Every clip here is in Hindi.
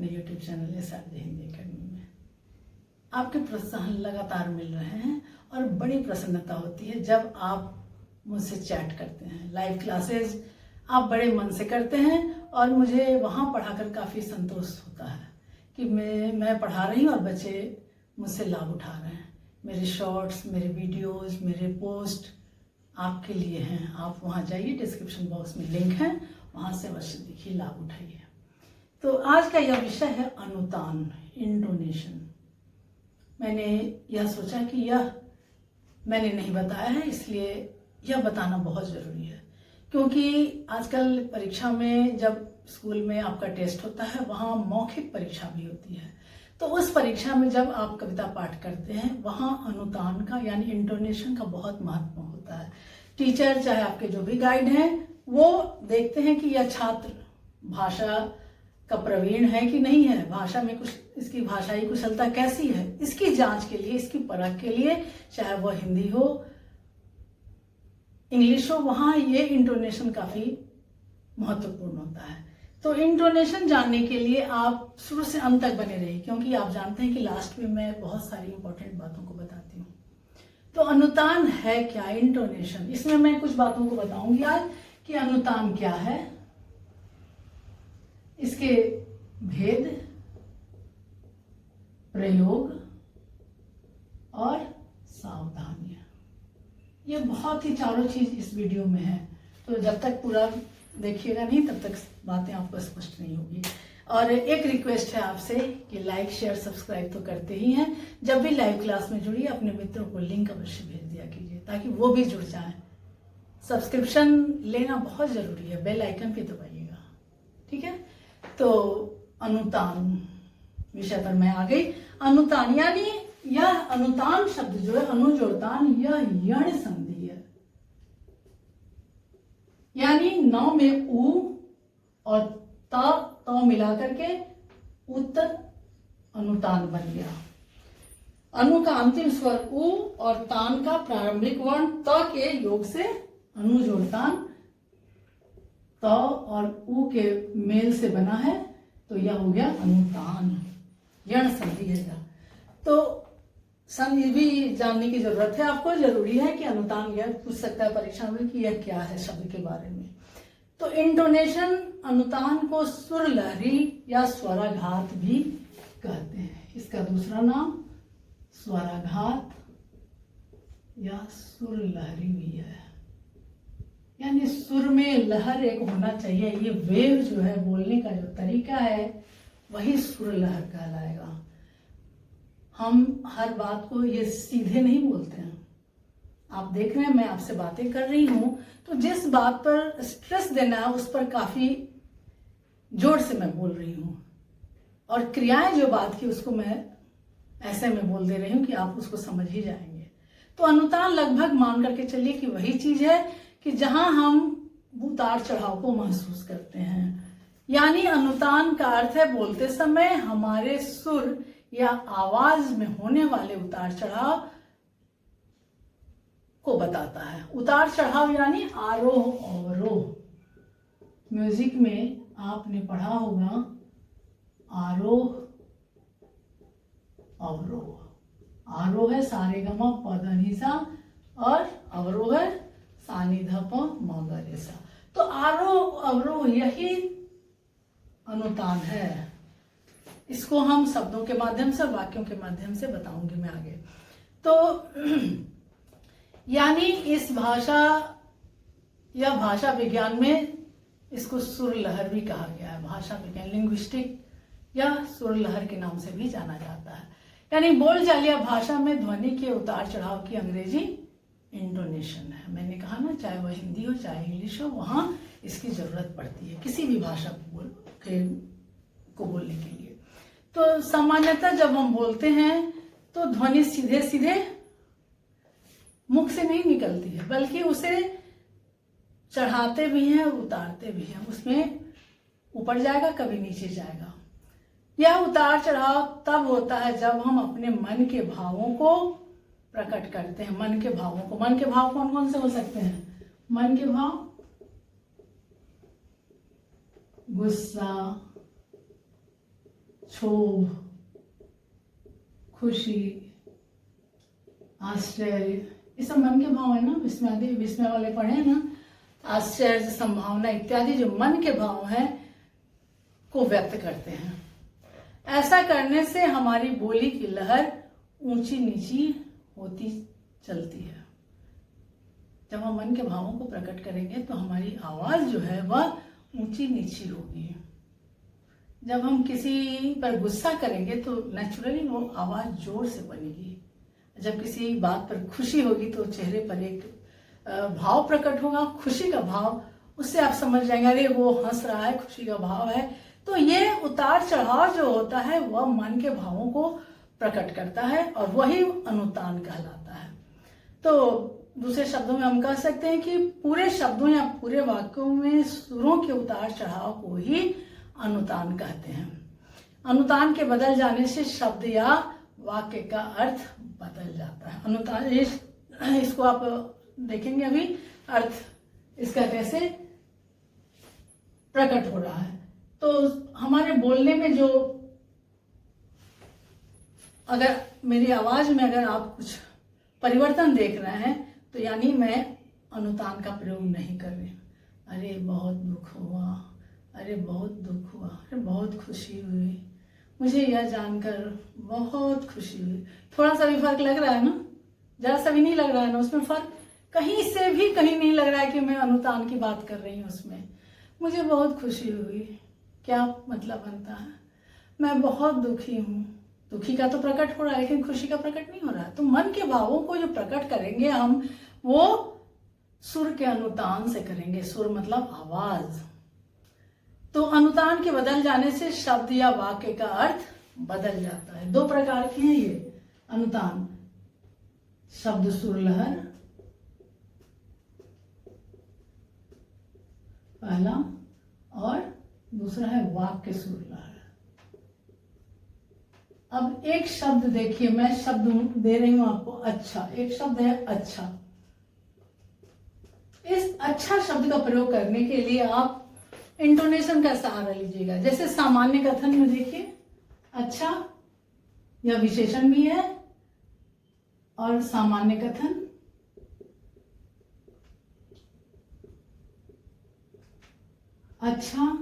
अपने YouTube channel SRJ Hindi academy में। आपके प्रोत्साहन लगातार मिल रहे हैं और बड़ी प्रसन्नता होती है जब आप मुझसे चैट करते हैं। लाइव क्लासेस आप बड़े मन से करते हैं और मुझे वहाँ पढ़ाकर काफ़ी संतोष होता है कि मैं पढ़ा रही हूँ और बच्चे मुझसे लाभ उठा रहे हैं। मेरे शॉर्ट्स, मेरे वीडियोस, मेरे पोस्ट आपके लिए हैं। आप वहाँ जाइए, डिस्क्रिप्शन बॉक्स में लिंक है, वहाँ से अवश्य देखिए, लाभ उठाइए। तो आज का यह विषय है अनुतान, इंटोनेशन। मैंने यह सोचा कि यह मैंने नहीं बताया है, इसलिए यह बताना बहुत ज़रूरी है, क्योंकि आजकल परीक्षा में जब स्कूल में आपका टेस्ट होता है, वहाँ मौखिक परीक्षा भी होती है। तो उस परीक्षा में जब आप कविता पाठ करते हैं, वहाँ अनुतान का यानी इंटोनेशन का बहुत महत्व होता है। टीचर चाहे आपके जो भी गाइड हैं, वो देखते हैं कि यह छात्र भाषा का प्रवीण है कि नहीं है, भाषा में कुछ इसकी भाषाई कुशलता कैसी है, इसकी जांच के लिए, इसकी परख के लिए, चाहे वह हिंदी हो, इंग्लिश हो, वहाँ ये इंटोनेशन काफ़ी महत्वपूर्ण होता है। तो इंटोनेशन जानने के लिए आप शुरू से अंत तक बने रहिए, क्योंकि आप जानते हैं कि लास्ट में मैं बहुत सारी इंपॉर्टेंट बातों को बताती हूँ। तो अनुतान है क्या, इंटोनेशन, इसमें मैं कुछ बातों को बताऊंगी आज कि अनुतान क्या है, इसके भेद, प्रयोग और सावधानियां। ये बहुत ही चारों चीज इस वीडियो में है, तो जब तक पूरा देखिएगा नहीं तब तक बातें आपको स्पष्ट नहीं होगी। और एक रिक्वेस्ट है आपसे कि लाइक, शेयर, सब्सक्राइब तो करते ही हैं। जब भी लाइव क्लास में जुड़िए, अपने मित्रों को लिंक अवश्य भेज दिया कीजिए ताकि वो भी जुड़ जाएं। सब्सक्रिप्शन लेना बहुत जरूरी है, बेल आइकन पे दबाइएगा, ठीक है। तो अनुतान विषय पर मैं आ गई। अनुतान यानी यह अनुतान शब्द जो है, अनुजोड़तान, यह यण संधि है, यानी नौ में उ और त मिलाकर के उत्तर अनुतान बन गया। अनु का अंतिम स्वर उ और तान का प्रारंभिक वर्ण त के योग से अनुजोड़तान त और उ के मेल से बना है, तो यह हो गया अनुतान, यण संधि है। तो संधि भी जानने की जरूरत है आपको, जरूरी है कि अनुतान, यह पूछ सकता है परीक्षा में कि यह क्या है शब्द के बारे में। तो इंटोनेशन अनुतान को सुर लहरी या स्वराघात भी कहते हैं। इसका दूसरा नाम स्वराघात या सुर लहरी भी है, यानी सुर में लहर एक होना चाहिए। ये वेव जो है, बोलने का जो तरीका है, वही सुर लहर कहलाएगा। हम हर बात को ये सीधे नहीं बोलते हैं। आप देख रहे हैं मैं आपसे बातें कर रही हूं, तो जिस बात पर स्ट्रेस देना है उस पर काफी जोर से मैं बोल रही हूं, और क्रियाएं जो बात की उसको मैं ऐसे में बोल दे रही हूं कि आप उसको समझ ही जाएंगे। तो अनुतान लगभग मान करके चलिए कि वही चीज है कि जहां हम उतार चढ़ाव को महसूस करते हैं। यानी अनुतान का अर्थ है बोलते समय हमारे सुर या आवाज में होने वाले उतार चढ़ाव को बताता है। उतार चढ़ाव यानी आरोह अवरोह। म्यूजिक में आपने पढ़ा होगा आरोह अवरोह। आरोह है सारे गमा पद निसा और अवरोह है सानी धप मगरेसा। तो आरोह अवरोह यही अनुतान है। इसको हम शब्दों के माध्यम से, वाक्यों के माध्यम से बताऊंगी मैं आगे। तो यानी इस भाषा या भाषा विज्ञान में इसको सुर लहर भी कहा गया है। भाषा विज्ञान, लिंग्विस्टिक या सुर लहर के नाम से भी जाना जाता है। यानी बोलचाल या भाषा में ध्वनि के उतार चढ़ाव की अंग्रेजी इंटोनेशन है। मैंने कहा ना, चाहे वह हिंदी हो चाहे इंग्लिश हो, वहां इसकी जरूरत पड़ती है किसी भी भाषा को बोलने के लिए। तो सामान्यतः जब हम बोलते हैं तो ध्वनि सीधे सीधे मुख से नहीं निकलती है, बल्कि उसे चढ़ाते भी हैं, उतारते भी हैं। उसमें ऊपर जाएगा, कभी नीचे जाएगा। यह उतार चढ़ाव तब होता है जब हम अपने मन के भावों को प्रकट करते हैं। मन के भावों को, मन के भाव कौन कौन से हो सकते हैं? मन के भाव गुस्सा, क्षोभ, खुशी, आश्चर्य, ये सब मन के भाव है ना। विस्मय वाले पढ़े हैं ना। आश्चर्य, संभावना इत्यादि जो मन के भाव हैं को व्यक्त करते हैं। ऐसा करने से हमारी बोली की लहर ऊंची नीची होती चलती है। जब हम मन के भावों को प्रकट करेंगे तो हमारी आवाज जो है वह ऊंची नीची होगी। जब हम किसी पर गुस्सा करेंगे तो नेचुरली वो आवाज जोर से बनेगी। जब किसी बात पर खुशी होगी तो चेहरे पर एक भाव प्रकट होगा, खुशी का भाव। उससे आप समझ जाएंगे अरे वो हंस रहा है, खुशी का भाव है। तो ये उतार चढ़ाव जो होता है वह मन के भावों को प्रकट करता है और वही अनुतान कहलाता है। तो दूसरे शब्दों में हम कह सकते हैं कि पूरे शब्दों या पूरे वाक्यों में सुरों के उतार चढ़ाव को ही अनुतान कहते हैं। अनुतान के बदल जाने से शब्द या वाक्य का अर्थ बदल जाता है। अनुतान इसको आप देखेंगे अभी अर्थ इसका कैसे प्रकट हो रहा है। तो हमारे बोलने में जो अगर मेरी आवाज में अगर आप कुछ परिवर्तन देख रहे हैं तो यानी मैं अनुतान का प्रयोग नहीं कर रही। अरे बहुत दुख हुआ, अरे बहुत दुख हुआ, अरे बहुत खुशी हुई, मुझे यह जानकर बहुत खुशी हुई। थोड़ा सा भी फर्क लग रहा है ना, जरा सा भी नहीं लग रहा है ना उसमें फर्क, कहीं से भी कहीं नहीं लग रहा है कि मैं अनुतान की बात कर रही हूँ। उसमें मुझे बहुत खुशी हुई, क्या मतलब बनता है, मैं बहुत दुखी हूँ। दुखी का तो प्रकट हो रहा है लेकिन खुशी का प्रकट नहीं हो रहा है। तो मन के भावों को जो प्रकट करेंगे हम वो सुर के अनुतान से करेंगे। सुर मतलब आवाज। तो अनुतान के बदल जाने से शब्द या वाक्य का अर्थ बदल जाता है। दो प्रकार के हैं ये अनुतान, शब्द सुर लहर पहला, और दूसरा है वाक्य सुर लहर। अब एक शब्द देखिए, मैं शब्द दे रही हूं आपको अच्छा। एक शब्द है अच्छा। इस अच्छा शब्द का प्रयोग करने के लिए आप इंटोनेशन का सहारा लीजिएगा। जैसे सामान्य कथन में देखिए अच्छा, यह विशेषण भी है और सामान्य कथन, अच्छा,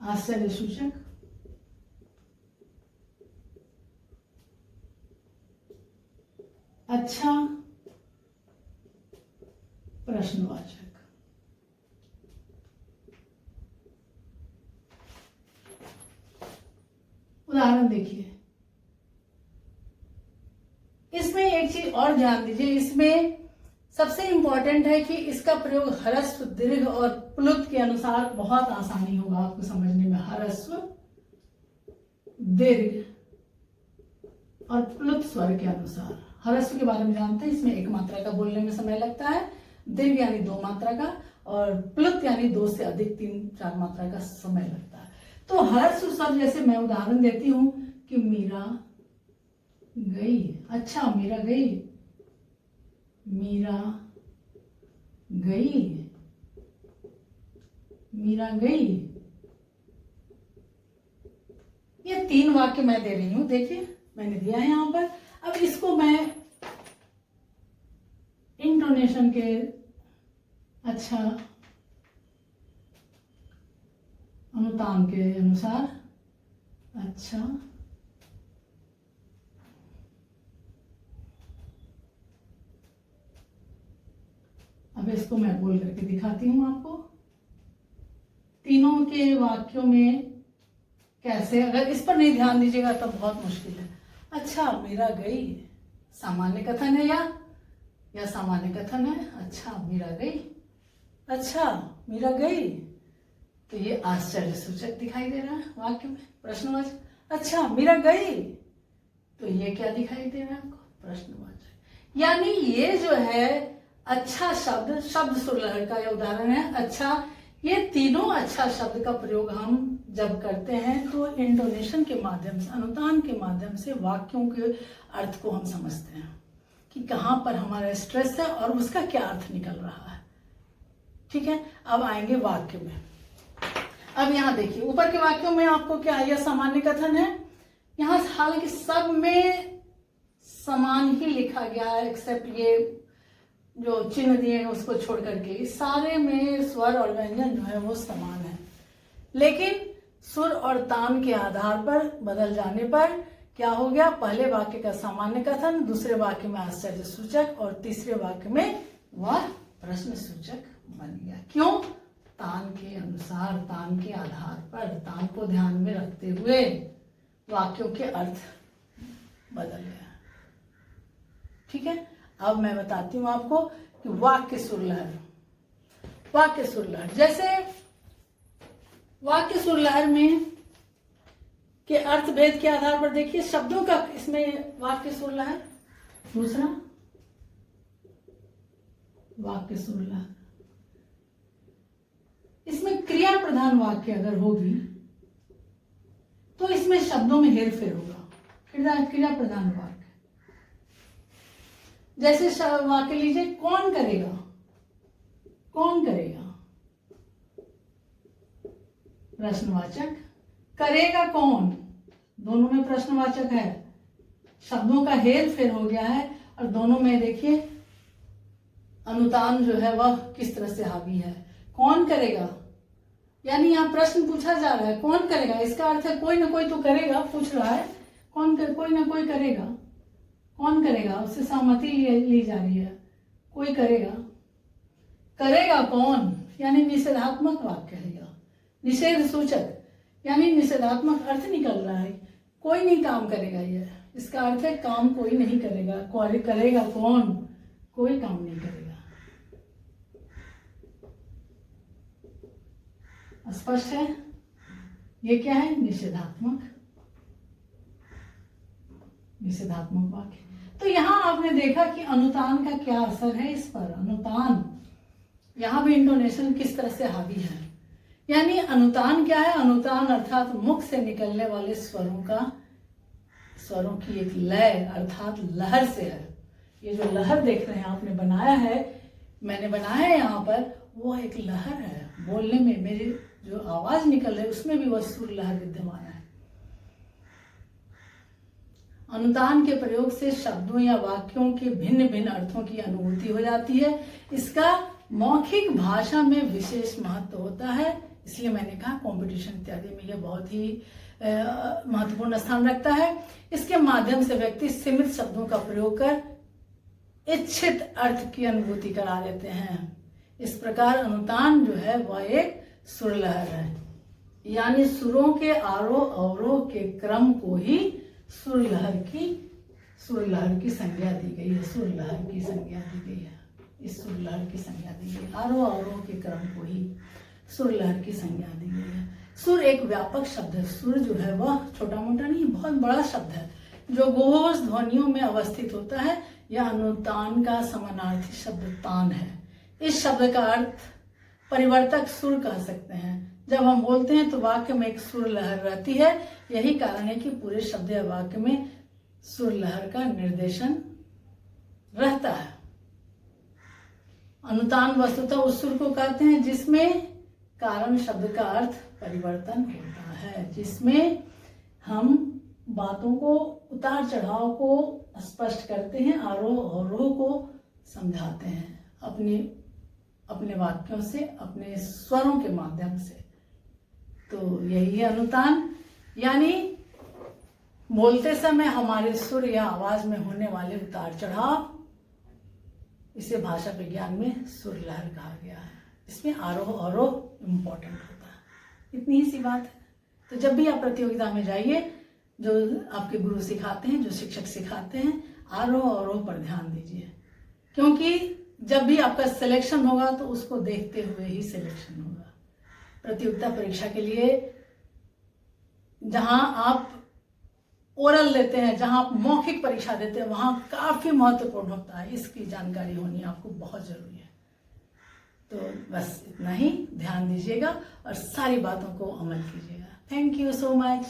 आश्चर्य सूचक, अच्छा, प्रश्नवाचक। उदाहरण देखिए, इसमें एक चीज और ध्यान दीजिए। इसमें सबसे इंपॉर्टेंट है कि इसका प्रयोग ह्रस्व, दीर्घ और प्लुत के अनुसार बहुत आसानी होगा आपको समझने में। ह्रस्व, दीर्घ और प्लुत स्वर के अनुसार। ह्रस्व के बारे में जानते हैं, इसमें एक मात्रा का बोलने में समय लगता है। दीर्घ यानी दो मात्रा का, और प्लुत यानी दो से अधिक 3-4 मात्रा का समय लगता है। तो ह्रस्व शब्द जैसे मैं उदाहरण देती हूं कि मीरा गई, अच्छा मीरा गई, मीरा गई, मीरा गई। ये 3 वाक्य मैं दे रही हूं, देखिए मैंने दिया है यहां पर। अब इसको मैं इंटोनेशन के अच्छा अनुतान के अनुसार अच्छा, अब इसको मैं बोल करके दिखाती हूं आपको तीनों के वाक्यों में कैसे। अगर इस पर नहीं ध्यान दीजिएगा तब बहुत मुश्किल है। अच्छा मीरा गई, सामान्य कथन है या सामान्य कथन है। अच्छा मीरा गई, अच्छा मीरा गई, तो ये आश्चर्य सूचक दिखाई दे रहा है वाक्य में, प्रश्नवाचक। अच्छा मीरा गई, तो ये क्या दिखाई दे रहा है आपको, प्रश्नवाचक। यानी ये जो है अच्छा शब्द, शब्द सुर लहर का यह उदाहरण है। अच्छा, ये तीनों अच्छा शब्द का प्रयोग हम जब करते हैं तो इंटोनेशन के माध्यम से, अनुतान के माध्यम से वाक्यों के अर्थ को हम समझते हैं कि कहां पर हमारा स्ट्रेस है और उसका क्या अर्थ निकल रहा है। ठीक है, अब आएंगे वाक्य में। अब यहाँ देखिए ऊपर के वाक्यों में आपको क्या यह सामान्य कथन है। यहाँ हालांकि सब में समान ही लिखा गया है एक्सेप्ट ये जो चिन्ह दिए हैं उसको छोड़ करके, सारे में स्वर और व्यंजन जो है वो समान है, लेकिन सुर और तान के आधार पर बदल जाने पर क्या हो गया, पहले वाक्य का सामान्य कथन, दूसरे वाक्य में आश्चर्य सूचक और तीसरे वाक्य में वह प्रश्न सूचक बन गया। क्यों? तान के अनुसार, तान के आधार पर, तान को ध्यान में रखते हुए वाक्यों के अर्थ बदल गया। ठीक है, अब मैं बताती हूं आपको कि वाक्य सुरलहर, वाक्य सुरलहर, जैसे वाक्य सुरलहर में के अर्थ भेद के आधार पर देखिए शब्दों का इसमें वाक्य सुरलहर, दूसरा वाक्य सुरलहर, इसमें क्रिया प्रधान वाक्य अगर होगी तो इसमें शब्दों में हेरफेर होगा। क्रिया प्रधान वाक्य जैसे वाक्य लीजिए, कौन करेगा, कौन करेगा, प्रश्नवाचक, करेगा कौन, दोनों में प्रश्नवाचक है, शब्दों का हेर फेर हो गया है और दोनों में देखिए अनुतान जो है वह किस तरह से हावी है। कौन करेगा, यानी यहाँ प्रश्न पूछा जा रहा है कौन करेगा, इसका अर्थ है कोई ना कोई तो करेगा, पूछ रहा है कौन कर, कोई ना कोई करेगा, कौन करेगा, उससे सहमति ली जा रही है, कोई करेगा, करेगा कौन, यानी निषेधात्मक वाक्य है, निषेध सूचक यानी निषेधात्मक अर्थ निकल रहा है, कोई नहीं काम करेगा, यह इसका अर्थ है काम कोई नहीं करेगा, करेगा कौन, कोई काम नहीं करेगा। स्पष्ट है, ये क्या है, निषेधात्मक, निषेधात्मक वाक्य। तो यहां आपने देखा कि अनुतान का क्या असर है इस पर, अनुतान, यहां भी इंटोनेशन किस तरह से हावी है। यानी अनुतान क्या है, अनुतान अर्थात मुख से निकलने वाले स्वरों का, स्वरों की एक लय अर्थात लहर से है। ये जो लहर देख रहे हैं आपने बनाया है, मैंने बनाया है यहाँ पर, वो एक लहर है, बोलने में मेरी जो आवाज निकल रही है उसमें भी वह सुर लहर विद्यमान है। अनुतान के प्रयोग से शब्दों या वाक्यों के भिन्न भिन्न अर्थों की अनुभूति हो जाती है। इसका मौखिक भाषा में विशेष महत्व होता है, इसलिए मैंने कहा कंपटीशन इत्यादि में यह बहुत ही महत्वपूर्ण स्थान रखता है। इसके माध्यम से व्यक्ति सीमित शब्दों का प्रयोग कर इच्छित अर्थ की अनुभूति करा देते हैं। इस प्रकार अनुतान जो है वह एक सुरलहर है, यानी सुरों के आरोह अवरोह के क्रम को ही सुरलहर की संज्ञा दी गई है, सुरलहर की संज्ञा दी गई है, इस सुरलहर की संज्ञा दी गई, आरोह अवरोह के क्रम को ही सुरलहर की संज्ञा दी गई है। सुर एक व्यापक शब्द है, सुर जो है वह छोटा मोटा नहीं, बहुत बड़ा शब्द है जो घोष ध्वनियों में अवस्थित होता है। यह अनुतान का समानार्थी शब्द तान है। इस शब्द का अर्थ परिवर्तक सुर कह सकते हैं। जब हम बोलते हैं तो वाक्य में एक सुर लहर रहती है, यही कारण है कि पूरे शब्द या वाक्य में सुर लहर का निर्देशन रहता है। अनुतान वस्तुतः उस सुर को कहते हैं जिसमें कारण शब्द का अर्थ परिवर्तन होता है, जिसमें हम बातों को, उतार चढ़ाव को स्पष्ट करते हैं, आरोह अवरोह को समझाते हैं अपने वाक्यों से, अपने स्वरों के माध्यम से। तो यही है अनुतान, यानी बोलते समय हमारे सुर या आवाज में होने वाले उतार चढ़ाव, इसे भाषा विज्ञान में सुर लहर कहा गया है। इसमें आरोह अवरोह इम्पोर्टेंट होता है, इतनी ही सी बात है। तो जब भी आप प्रतियोगिता में जाइए, जो आपके गुरु सिखाते हैं, जो शिक्षक सिखाते हैं, आरोह अवरोह पर ध्यान दीजिए, क्योंकि जब भी आपका सिलेक्शन होगा तो उसको देखते हुए ही सिलेक्शन होगा। प्रतियोगिता परीक्षा के लिए जहां आप ओरल लेते हैं, जहां आप मौखिक परीक्षा देते हैं, वहां काफी महत्वपूर्ण होता है, इसकी जानकारी होनी आपको बहुत जरूरी है। तो बस इतना ही, ध्यान दीजिएगा और सारी बातों को अमल कीजिएगा। Thank you so much.